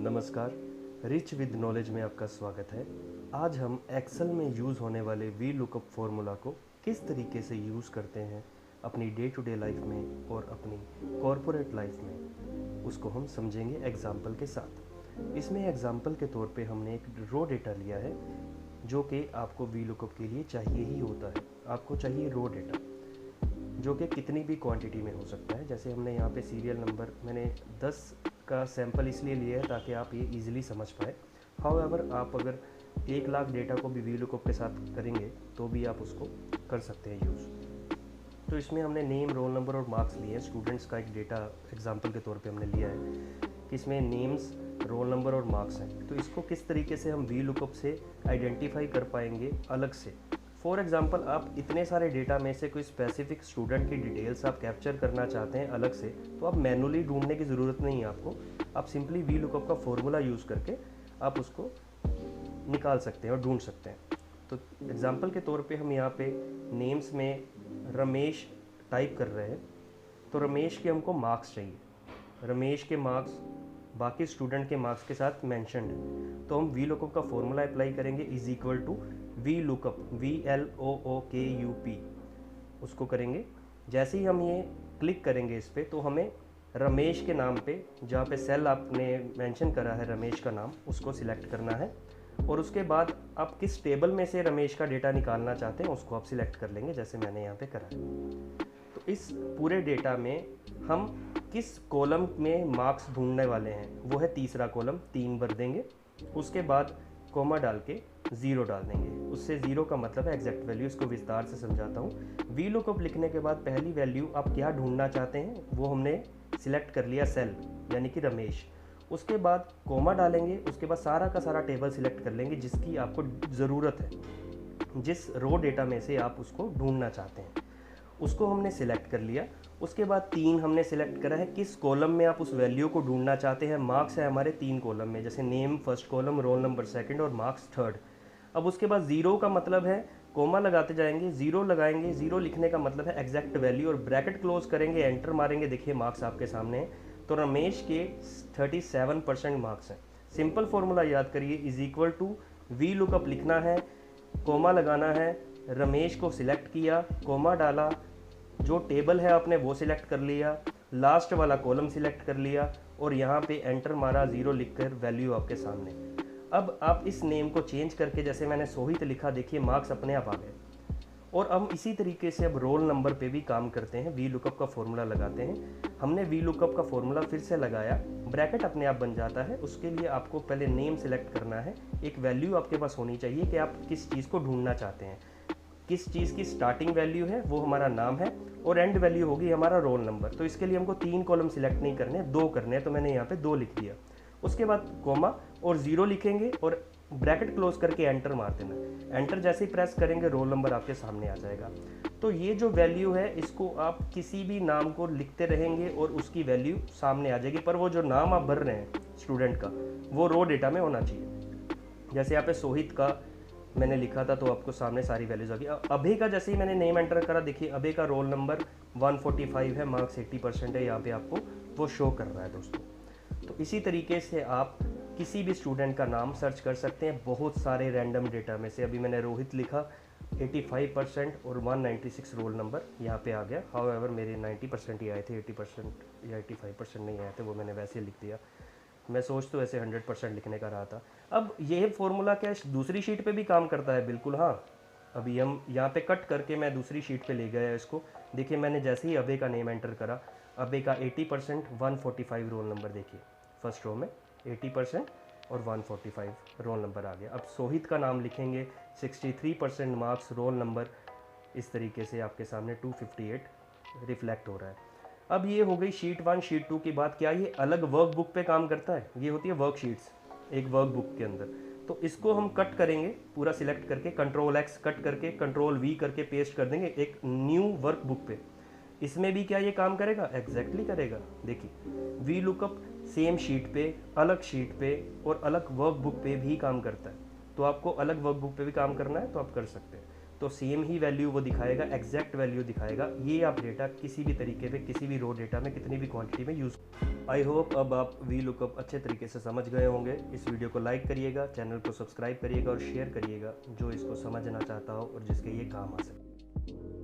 नमस्कार, rich with knowledge में आपका स्वागत है। आज हम एक्सेल में यूज़ होने वाले वी लुकअप फॉर्मूला को किस तरीके से यूज़ करते हैं अपनी डे टू डे लाइफ में और अपनी कॉरपोरेट लाइफ में, उसको हम समझेंगे एग्जाम्पल के साथ। इसमें एग्जाम्पल के तौर पे हमने एक रो डेटा लिया है जो कि आपको वी लुकअप के लिए चाहिए ही होता है। आपको चाहिए रो डेटा जो कि कितनी भी क्वांटिटी में हो सकता है। जैसे हमने यहाँ पे सीरियल नंबर मैंने 10 का सैंपल इसलिए लिया है ताकि आप ये इजीली समझ पाए। हाउएवर आप अगर 1 लाख डेटा को भी वी लुकअप के साथ करेंगे तो भी आप उसको कर सकते हैं यूज़। तो इसमें हमने नेम, रोल नंबर और मार्क्स लिए हैं। स्टूडेंट्स का एक डेटा एग्जाम्पल के तौर पे हमने लिया है कि इसमें नेम्स, रोल नंबर और मार्क्स हैं। तो इसको किस तरीके से हम वी लुकअप से आइडेंटिफाई कर पाएंगे अलग से। फॉर एग्जाम्पल, आप इतने सारे डेटा में से कोई स्पेसिफिक स्टूडेंट की डिटेल्स आप कैप्चर करना चाहते हैं अलग से, तो आप मैनुअली ढूंढने की ज़रूरत नहीं है आपको। आप सिंपली वी लुकअप का फॉर्मूला यूज़ करके आप उसको निकाल सकते हैं और ढूंढ सकते हैं। तो एग्जाम्पल के तौर पे हम यहाँ पे नेम्स में रमेश टाइप कर रहे हैं, तो रमेश के हमको मार्क्स चाहिए। रमेश के मार्क्स बाकी स्टूडेंट के मार्क्स के साथ मैंशनड है, तो हम वी लुकअप का फॉर्मूला अप्लाई करेंगे is equal to VLOOKUP, VLOOKUP, उसको करेंगे। जैसे ही हम ये क्लिक करेंगे इस पर, तो हमें रमेश के नाम पे, जहाँ पे सेल आपने मेंशन करा है रमेश का नाम, उसको सिलेक्ट करना है। और उसके बाद आप किस टेबल में से रमेश का डेटा निकालना चाहते हैं उसको आप सिलेक्ट कर लेंगे, जैसे मैंने यहाँ पे करा है। तो इस पूरे डेटा में हम किस कॉलम में मार्क्स ढूंढने वाले हैं, वो है तीसरा कॉलम, 3 भर देंगे। उसके बाद कॉमा डाल के 0 डाल देंगे। उससे 0 का मतलब है एग्जैक्ट वैल्यू। इसको विस्तार से समझाता हूँ। वी लुकअप लिखने के बाद पहली वैल्यू आप क्या ढूंढना चाहते हैं वो हमने सिलेक्ट कर लिया, सेल यानी कि रमेश। उसके बाद कॉमा डालेंगे, उसके बाद सारा का सारा टेबल सिलेक्ट कर लेंगे जिसकी आपको ज़रूरत है, जिस रो डेटा में से आप उसको ढूंढना चाहते हैं उसको हमने सिलेक्ट कर लिया। उसके बाद 3 हमने सिलेक्ट करा है किस कॉलम में आप उस वैल्यू को ढूंढना चाहते हैं। मार्क्स है हमारे 3 कॉलम में, जैसे name first column, roll number second और मार्क्स थर्ड। अब उसके बाद 0 का मतलब है कोमा लगाते जाएंगे, 0 लगाएंगे। 0 लिखने का मतलब है एग्जैक्ट वैल्यू, और ब्रैकेट क्लोज करेंगे, एंटर मारेंगे। देखिए मार्क्स आपके सामने हैं। तो रमेश के 37% मार्क्स हैं। सिंपल फॉर्मूला याद करिए, is equal to VLOOKUP लिखना है, कोमा लगाना है, रमेश को सिलेक्ट किया, कोमा डाला, जो टेबल है आपने वो सिलेक्ट कर लिया, लास्ट वाला कॉलम सिलेक्ट कर लिया और यहाँ पे एंटर मारा, 0 लिखकर वैल्यू आपके सामने। अब आप इस नेम को चेंज करके, जैसे मैंने सोहित लिखा, देखिए मार्क्स अपने आप आ गए। और हम इसी तरीके से अब रोल नंबर पे भी काम करते हैं, वी लुकअप का फॉर्मूला लगाते हैं। हमने वी लुकअप का फॉर्मूला फिर से लगाया, ब्रैकेट अपने आप बन जाता है। उसके लिए आपको पहले नेम सिलेक्ट करना है, एक वैल्यू आपके पास होनी चाहिए कि आप किस चीज़ को ढूंढना चाहते हैं। किस चीज़ की स्टार्टिंग वैल्यू है वो हमारा नाम है, और एंड वैल्यू होगी हमारा रोल नंबर। तो इसके लिए हमको 3 कॉलम सिलेक्ट नहीं करने, 2 करने हैं, तो मैंने यहाँ पे 2 लिख दिया। उसके बाद कोमा और 0 लिखेंगे और ब्रैकेट क्लोज करके एंटर मार देना। एंटर जैसे ही प्रेस करेंगे रोल नंबर आपके सामने आ जाएगा। तो ये जो वैल्यू है इसको आप किसी भी नाम को लिखते रहेंगे और उसकी वैल्यू सामने आ जाएगी, पर वो जो नाम आप भर रहे हैं स्टूडेंट का वो रो डेटा में होना चाहिए। जैसे यहाँ पे सोहित का मैंने लिखा था तो आपको सामने सारी वैल्यूज आ गई। अभय का जैसे ही मैंने नेम एंटर करा, देखिए अभय का रोल नंबर 145 है, मार्क्स 80% है, यहाँ पे आपको वो शो कर रहा है दोस्तों। तो इसी तरीके से आप किसी भी स्टूडेंट का नाम सर्च कर सकते हैं बहुत सारे रैंडम डेटा में से। अभी मैंने रोहित लिखा, 85% और 196 रोल नंबर यहाँ पे आ गया। हाउएवर मेरे 90% ही आए थे, 80% या 85% नहीं आए थे, वो मैंने वैसे लिख दिया। मैं सोच तो ऐसे 100% लिखने का रहा था। अब ये फॉर्मूला क्या दूसरी शीट पे भी काम करता है? बिल्कुल हाँ। अभी हम यहाँ पे कट करके मैं दूसरी शीट पे ले गया इसको। देखिए मैंने जैसे ही अबे का नेम एंटर करा, अबे का 80%, 145 रोल नंबर, देखिए फर्स्ट रो में 80% और 145 रोल नंबर आ गया। अब सोहित का नाम लिखेंगे, 63% मार्क्स, रोल नंबर, इस तरीके से आपके सामने 258 रिफ्लेक्ट हो रहा है। अब ये हो गई शीट 1। शीट 2 की बात, क्या ये अलग वर्क बुक पे काम करता है? ये होती है वर्कशीट्स एक वर्क बुक के अंदर। तो इसको हम कट करेंगे पूरा सिलेक्ट करके, कंट्रोल X कट करके कंट्रोल V करके पेस्ट कर देंगे एक न्यू वर्क बुक पे। इसमें भी क्या ये काम करेगा? एग्जैक्टली करेगा। देखिए वी लुकअप सेम शीट पे, अलग शीट पे और अलग वर्क बुक पे भी काम करता है। तो आपको अलग वर्क बुक पे भी काम करना है तो आप कर सकते हैं। तो सेम ही वैल्यू वो दिखाएगा, एग्जैक्ट वैल्यू दिखाएगा। ये आप डेटा किसी भी तरीके पे, किसी भी रो डेटा में कितनी भी क्वांटिटी में यूज़। आई होप अब आप वी लुकअप अच्छे तरीके से समझ गए होंगे। इस वीडियो को लाइक करिएगा, चैनल को सब्सक्राइब करिएगा और शेयर करिएगा जो इसको समझना चाहता हो और जिसके ये काम आ सके।